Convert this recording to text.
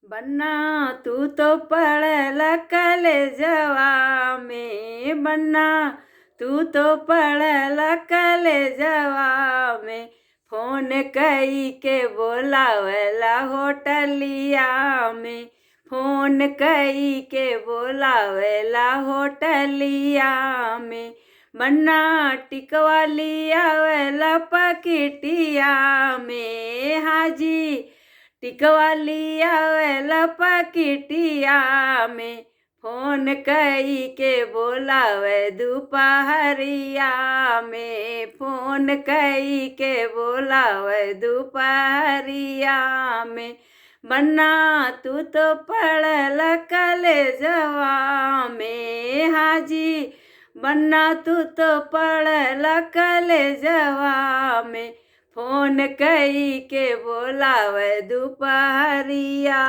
बन्ना तू तो पढ़ल कॉलेजवा में, बन्ना तू तो पढ़ल कॉलेजवा में। फोन कई के बोलावला होटलिया में, फोन कई के बोलावला होटलिया में। बन्ना टिकवा लियावला पकिटिया में, हाजी टिकवा लियावला पकिटिया में। फोन कई के बोलावे दोपहरिया में, फोन कई के बोलावे दोपहरिया में। बन्ना तू तो पढ़ल कॉलेजवा में, हाजी बन्ना तू तो पढ़ल कॉलेजवा में। फोन कई के बोलावे दोपहरिया।